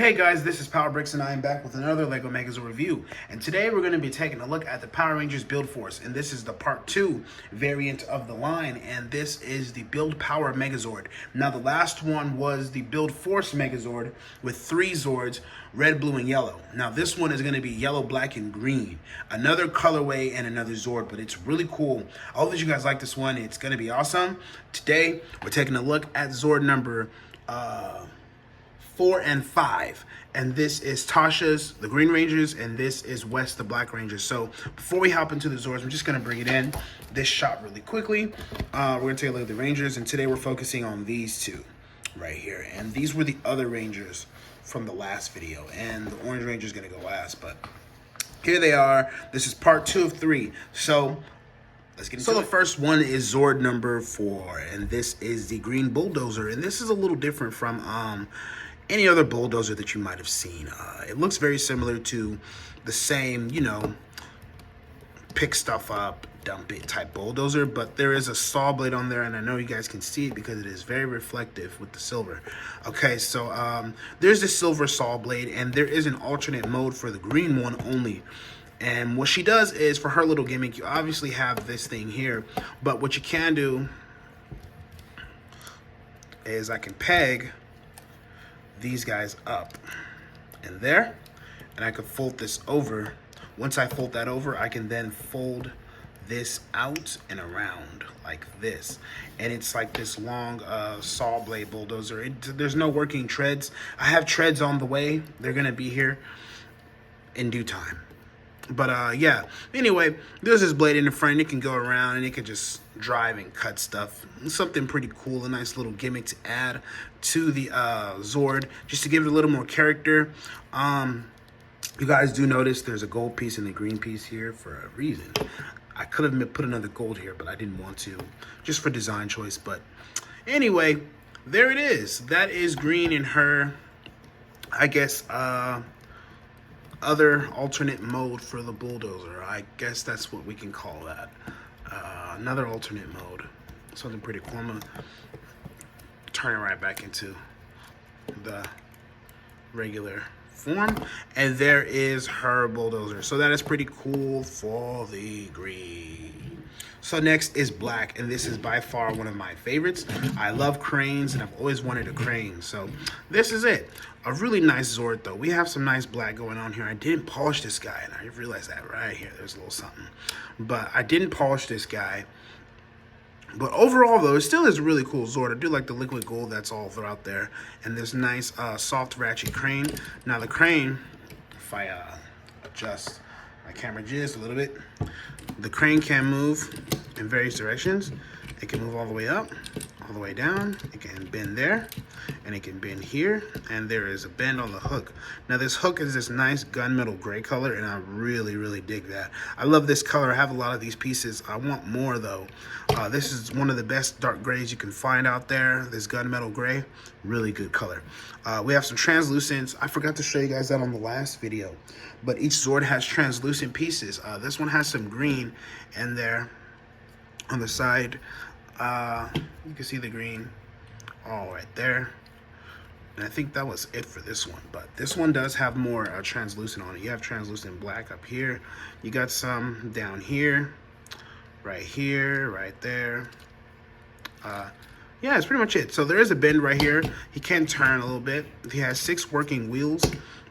Hey guys, this is Power Bricks and I am back with another LEGO Megazord review. And today we're going to be taking a look at the Power Rangers Build Force. And this is the Part 2 variant of the line. And this is the Build Power Megazord. Now the last one was the Build Force Megazord with 3 Zords, red, blue, and yellow. Now this one is going to be yellow, black, and green. Another colorway and another Zord, but it's really cool. I hope that you guys like this one. It's going to be awesome. Today we're taking a look at Zord number 4 and 5, and this is Tasha's, the Green Rangers, and this is West, the Black Rangers. So before we hop into the Zords, I'm just going to bring it in, this shot really quickly. We're going to take a look at the Rangers, and today we're focusing on these two right here. And these were the other Rangers from the last video, and the Orange Ranger is going to go last, but here they are. This is part 2 of 3. So let's get into it. So the first one is Zord number 4, and this is the Green Bulldozer, and this is a little different from any other bulldozer that you might have seen. It looks very similar to the same, you know, pick stuff up, dump it type bulldozer, but there is a saw blade on there, and I know you guys can see it because it is very reflective with the silver. Okay, so there's the silver saw blade, and there is an alternate mode for the green one only. And what she does is, for her little gimmick, you obviously have this thing here, but what you can do is I can peg these guys up and there, and I can fold this over. Once I fold that over, I can then fold this out and around like this, and it's like this long saw blade bulldozer. There's no working treads. I have treads on the way. They're gonna be here in due time. But yeah, anyway, there's this blade in the front. It can go around and it can just drive and cut stuff. Something pretty cool, a nice little gimmick to add to the Zord, just to give it a little more character. You guys do notice there's a gold piece and a green piece here for a reason. I could have put another gold here, but I didn't want to, just for design choice. But anyway, there it is. That is green in her, I guess, other alternate mode for the bulldozer. I guess that's what we can call that. Another alternate mode. Something pretty cool. I'm gonna turn it right back into the regular form. And there is her bulldozer. So that is pretty cool for the green. So next is black, and this is by far one of my favorites. I love cranes, and I've always wanted a crane. So this is it. A really nice Zord, though. We have some nice black going on here. I didn't polish this guy, and I realized that right here. There's a little something. But I didn't polish this guy. But overall, though, it still is a really cool Zord. I do like the liquid gold that's all throughout there. And this nice soft ratchet crane. Now the crane, if I adjust my camera just a little bit, the crane can move in various directions. It can move all the way up, all the way down. It can bend there, and it can bend here, and there is a bend on the hook. Now this hook is this nice gunmetal gray color, and I really, really dig that. I love this color. I have a lot of these pieces. I want more, though. This is one of the best dark grays you can find out there, this gunmetal gray. Really good color. We have some translucents. I forgot to show you guys that on the last video, but each Zord has translucent pieces. This one has some green in there on the side. You can see the green all right there, and I think that was it for this one. But this one does have more translucent on it. You have translucent black up here, you got some down here, right there. Yeah, it's pretty much it. So there is a bend right here. He can turn a little bit. He has 6 working wheels.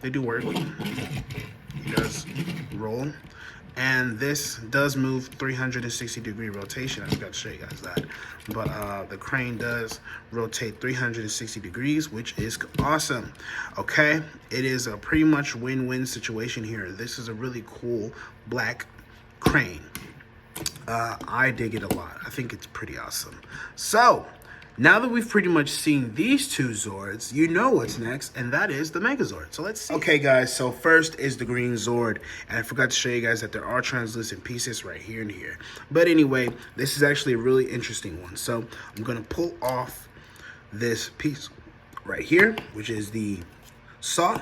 They do work. He does roll. And this does move 360-degree rotation. I forgot to show you guys that. But the crane does rotate 360 degrees, which is awesome. Okay, it is a pretty much win-win situation here. This is a really cool black crane. I dig it a lot. I think it's pretty awesome. So now that we've pretty much seen these 2 Zords, you know what's next, and that is the Megazord. So let's see. Okay, guys, so first is the green Zord, and I forgot to show you guys that there are translucent pieces right here and here. But anyway, this is actually a really interesting one. So I'm going to pull off this piece right here, which is the saw.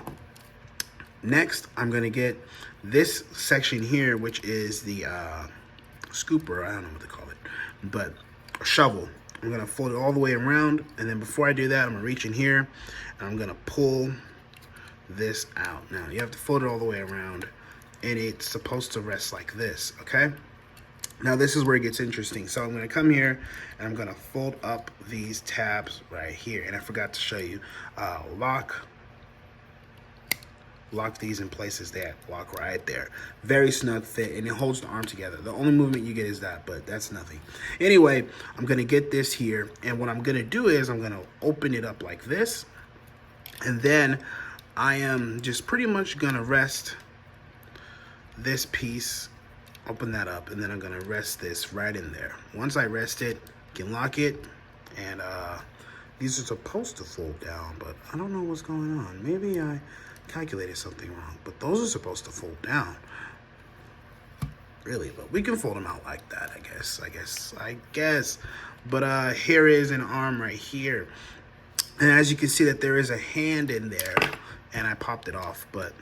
Next, I'm going to get this section here, which is the scooper. I don't know what to call it, but a shovel. I'm gonna fold it all the way around, and then before I do that, I'm gonna reach in here and I'm gonna pull this out. Now, you have to fold it all the way around, and it's supposed to rest like this, okay? Now, this is where it gets interesting. So I'm going to come here, and I'm going to fold up these tabs right here. And I forgot to show you. Lock these in places that lock right there. Very snug fit, and it holds the arm together. The only movement you get is that, but that's nothing. Anyway, I'm going to get this here, and what I'm going to do is I'm going to open it up like this, and then I am just pretty much going to rest this piece, open that up, and then I'm going to rest this right in there. Once I rest it, you can lock it, and these are supposed to fold down, but I don't know what's going on. Maybe I calculated something wrong, but those are supposed to fold down, really. But we can fold them out like that, I guess. But here is an arm right here, and as you can see that there is a hand in there, and I popped it off, but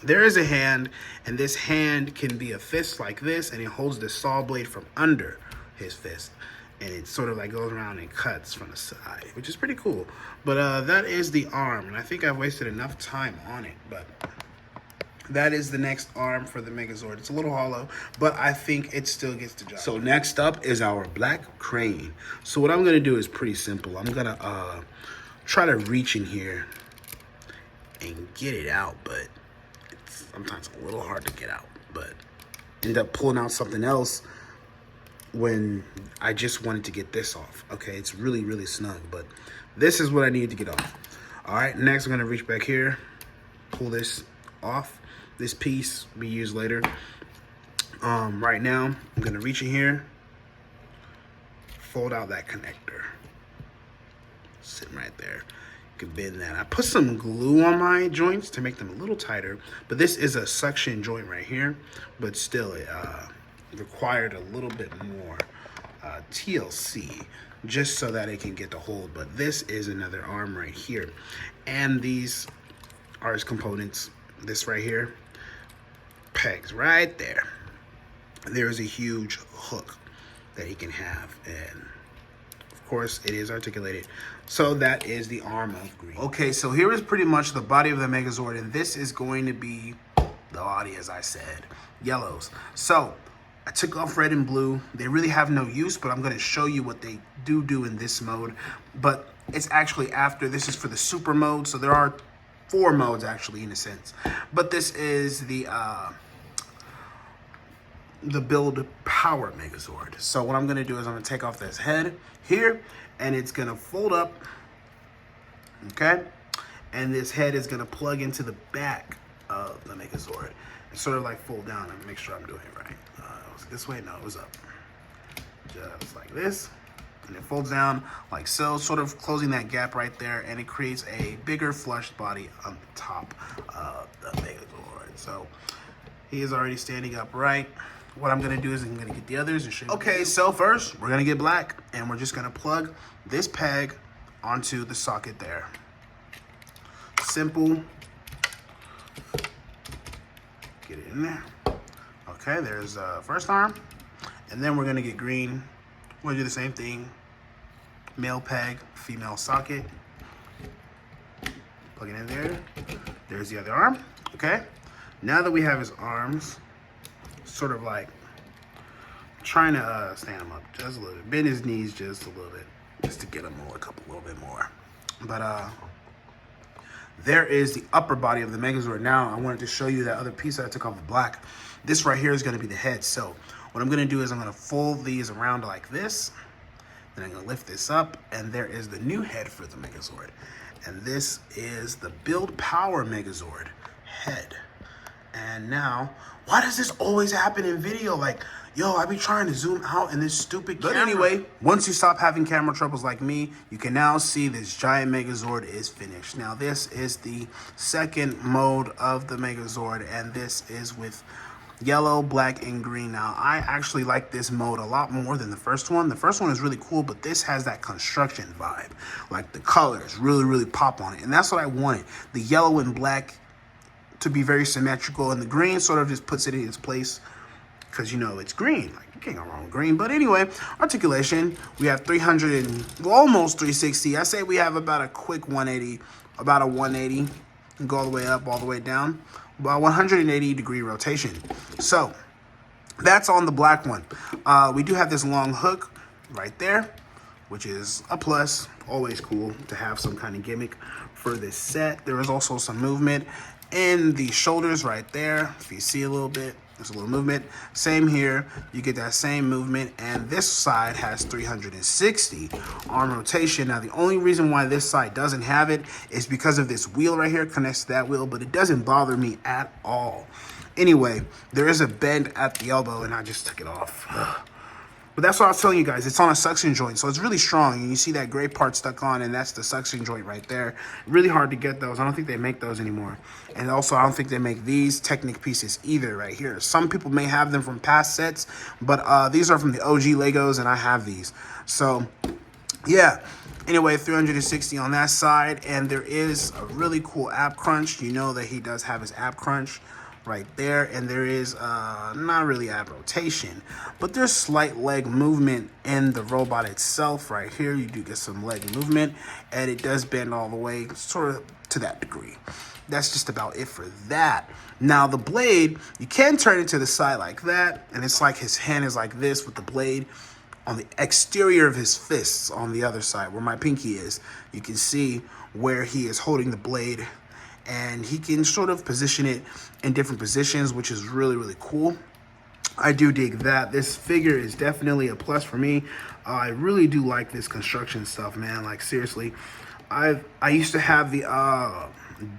there is a hand, and this hand can be a fist like this, and it holds the saw blade from under his fist, and it sort of like goes around and cuts from the side, which is pretty cool. But that is the arm, and I think I've wasted enough time on it, but that is the next arm for the Megazord. It's a little hollow, but I think it still gets the job. So next up is our black crane. So what I'm gonna do is pretty simple. I'm gonna try to reach in here and get it out, but it's sometimes a little hard to get out, but end up pulling out something else when I just wanted to get this off. Okay, it's really, really snug, but this is what I need to get off. All right, next I'm gonna reach back here, pull this off. This piece be used later. Right now, I'm gonna reach in here, fold out that connector. Sitting right there. You can bend that. I put some glue on my joints to make them a little tighter, but this is a suction joint right here, but still it required a little bit more TLC just so that it can get the hold. But this is another arm right here, and these are its components. This right here, pegs right there. There's a huge hook that he can have, and of course it is articulated. So that is the arm of green. Okay, so here is pretty much the body of the Megazord, and this is going to be the body, as I said, yellows. So I took off red and blue. They really have no use, but I'm going to show you what they do in this mode. But it's actually after. This is for the super mode, so there are 4 modes actually in a sense. But this is the build Power Megazord. So what I'm going to do is I'm going to take off this head here, and it's going to fold up, okay? And this head is going to plug into the back of the Megazord. It's sort of like fold down, and make sure I'm doing it right. Was it this way? No, it was up. Just like this. And it folds down like so, sort of closing that gap right there, and it creates a bigger flushed body on the top of the Megazord. So he is already standing upright. What I'm gonna do is I'm gonna get the others and show you. Okay, so first we're gonna get black, and we're just gonna plug this peg onto the socket there. Simple. Get it in there. Okay, there's first arm, and then we're gonna get green. We're gonna do the same thing. Male peg, female socket. Plug it in there. There's the other arm. Okay. Now that we have his arms, sort of like trying to stand him up just a little bit, bend his knees just a little bit, just to get him a little bit more. But there is the upper body of the Megazord. Now I wanted to show you that other piece that I took off of black. This right here is going to be the head. So what I'm going to do is I'm going to fold these around like this. Then I'm going to lift this up, and there is the new head for the Megazord. And this is the Build Power Megazord head. And now, why does this always happen in video? Like, yo, I be trying to zoom out in this stupid camera. But anyway, once you stop having camera troubles like me, you can now see this giant Megazord is finished. Now, this is the second mode of the Megazord, and this is with yellow, black, and green. Now, I actually like this mode a lot more than the first one. The first one is really cool, but this has that construction vibe. Like, the colors really, really pop on it, and that's what I wanted. The yellow and black to be very symmetrical, and the green sort of just puts it in its place because, you know, it's green. Like, you can't go wrong with green. But anyway, articulation, we have 300 and almost 360. I say we have about a quick 180, about a 180. and go all the way up, all the way down, about 180-degree rotation. So that's on the black one. We do have this long hook right there, which is a plus. Always cool to have some kind of gimmick for this set. There is also some movement in the shoulders right there. If you see a little bit, there's a little movement. Same here, you get that same movement, and this side has 360 arm rotation. Now, the only reason why this side doesn't have it is because of this wheel right here connects to that wheel, but it doesn't bother me at all. Anyway, there is a bend at the elbow, and I just took it off. But that's what I was telling you guys. It's on a suction joint, so it's really strong. And you see that gray part stuck on, and that's the suction joint right there. Really hard to get those. I don't think they make those anymore. And also, I don't think they make these Technic pieces either right here. Some people may have them from past sets, but these are from the OG Legos, and I have these. So, yeah. Anyway, 360 on that side, and there is a really cool ab crunch. You know that he does have his ab crunch right there, and there is not really ab rotation, but there's slight leg movement in the robot itself right here. You do get some leg movement, and it does bend all the way sort of to that degree. That's just about it for that. Now the blade, you can turn it to the side like that, and it's like his hand is like this with the blade on the exterior of his fists on the other side where my pinky is. You can see where he is holding the blade, and he can sort of position it in different positions, which is really, really cool. I do dig that. This figure is definitely a plus for me. I really do like this construction stuff, man. Like, seriously. I used to have the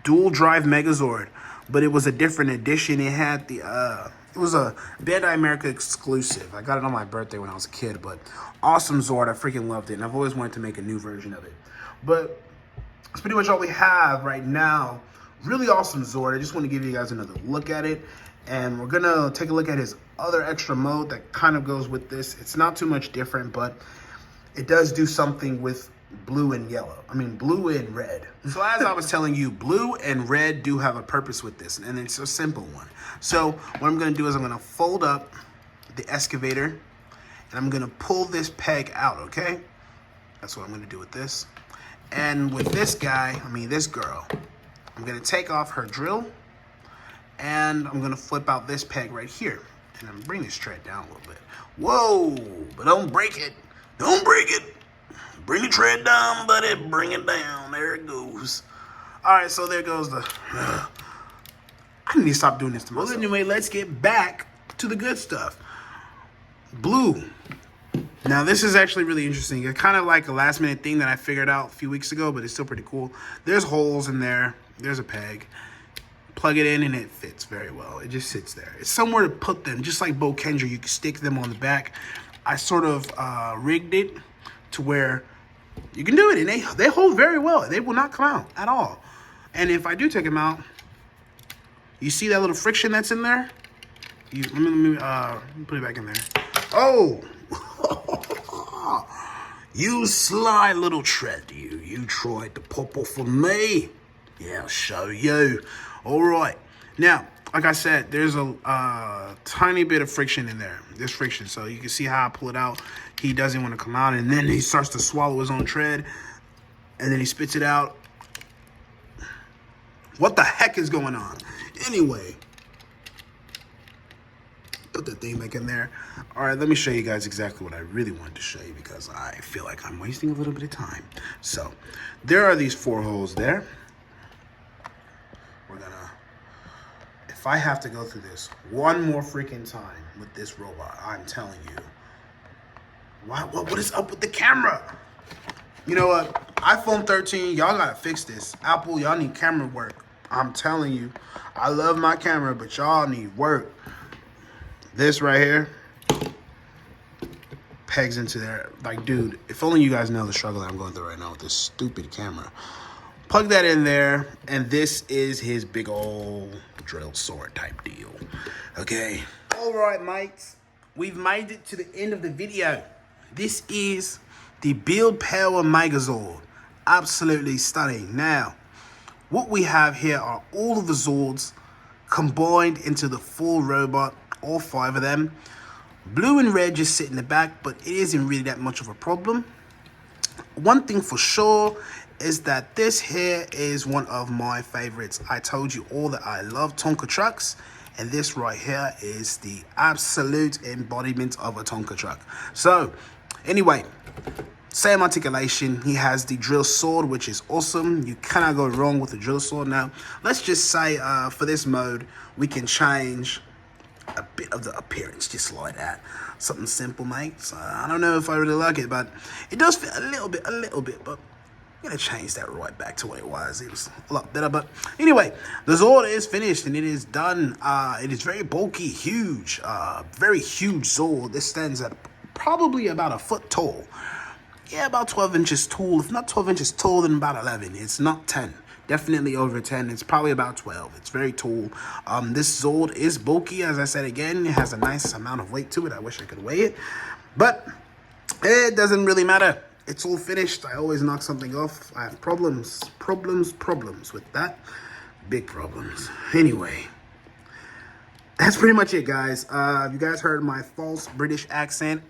dual drive Megazord, but it was a different edition. It had the it was a Bandai America exclusive. I got it on my birthday when I was a kid, but awesome Zord. I freaking loved it, and I've always wanted to make a new version of it. But that's pretty much all we have right now. Really awesome Zord. I just want to give you guys another look at it. And we're going to take a look at his other extra mode that kind of goes with this. It's not too much different, but it does do something with blue and yellow. I mean, blue and red. So as I was telling you, blue and red do have a purpose with this, and it's a simple one. So what I'm going to do is I'm going to fold up the excavator, and I'm going to pull this peg out, okay? That's what I'm going to do with this. And with this guy, I mean this girl, I'm going to take off her drill, and I'm going to flip out this peg right here. And I'm going to bring this tread down a little bit. Whoa, but don't break it. Don't break it. Bring the tread down, buddy. Bring it down. There it goes. All right, so there goes the... I need to stop doing this to myself. Well, anyway, let's get back to the good stuff. Blue. Now, this is actually really interesting. It's kind of like a last-minute thing that I figured out a few weeks ago, but it's still pretty cool. There's holes in there. There's a peg. Plug it in, and it fits very well. It just sits there. It's somewhere to put them. Just like Bo Kendra, you can stick them on the back. I sort of rigged it to where you can do it, and they hold very well. They will not come out at all. And if I do take them out, you see that little friction that's in there? Let me put it back in there. Oh! You sly little tread, you. You tried to pop off on me. Yeah, I'll show you. All right. Now, like I said, there's a tiny bit of friction in there. There's friction, so you can see how I pull it out. He doesn't want to come out, and then he starts to swallow his own tread, and then he spits it out. What the heck is going on? Anyway, put that thing back in there. All right, let me show you guys exactly what I really wanted to show you, because I feel like I'm wasting a little bit of time. So there are these 4 holes there. We're gonna, if I have to go through this one more freaking time with this robot, I'm telling you, what is up with the camera? You know what? iPhone 13, y'all gotta fix this. Apple, y'all need camera work. I'm telling you, I love my camera, but y'all need work. This right here pegs into there. Like, dude, if only you guys know the struggle that I'm going through right now with this stupid camera. Plug that in there, and this is his big old drill sword type deal. Okay. All right, mates. We've made it to the end of the video. This is the Build Power Megazord. Absolutely stunning. Now, what we have here are all of the Zords combined into the full robot, all 5 of them. Blue and red just sit in the back, but it isn't really that much of a problem. One thing for sure is that this here is one of my favorites. I told you all that I love Tonka trucks, and this right here is the absolute embodiment of a Tonka truck. So, anyway, same articulation. He has the drill sword, which is awesome. You cannot go wrong with the drill sword. Now, let's just say for this mode, we can change a bit of the appearance, just like that. Something simple, mate. So, I don't know if I really like it, but it does fit a little bit, but I'm gonna change that right back to what it was. It was a lot better, but anyway, the Zord is finished and it is done. It is very bulky, huge, very huge Zord. This stands at probably about a foot tall. Yeah, about 12 inches tall. If not 12 inches tall, then about 11. It's not 10. Definitely over 10. It's probably about 12. It's very tall. This Zord is bulky, as I said again. It has a nice amount of weight to it. I wish I could weigh it, but it doesn't really matter. It's all finished. I always knock something off. I have problems with that. Big problems. Anyway, that's pretty much it, guys. You guys heard my false British accent.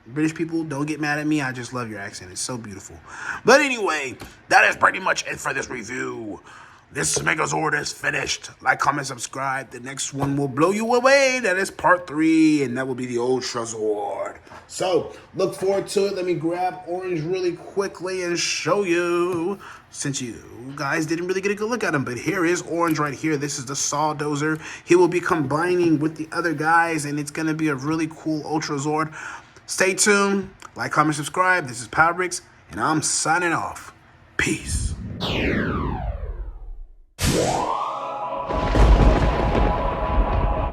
British people, don't get mad at me. I just love your accent. It's so beautiful. But anyway, that is pretty much it for this review. This Megazord is finished. Like, comment, subscribe. The next one will blow you away. That is part 3, and that will be the Ultra Zord. So, look forward to it. Let me grab Orange really quickly and show you. Since you guys didn't really get a good look at him, but here is Orange right here. This is the Saw Dozer. He will be combining with the other guys, and it's going to be a really cool Ultra Zord. Stay tuned. Like, comment, subscribe. This is Power Bricks, and I'm signing off. Peace.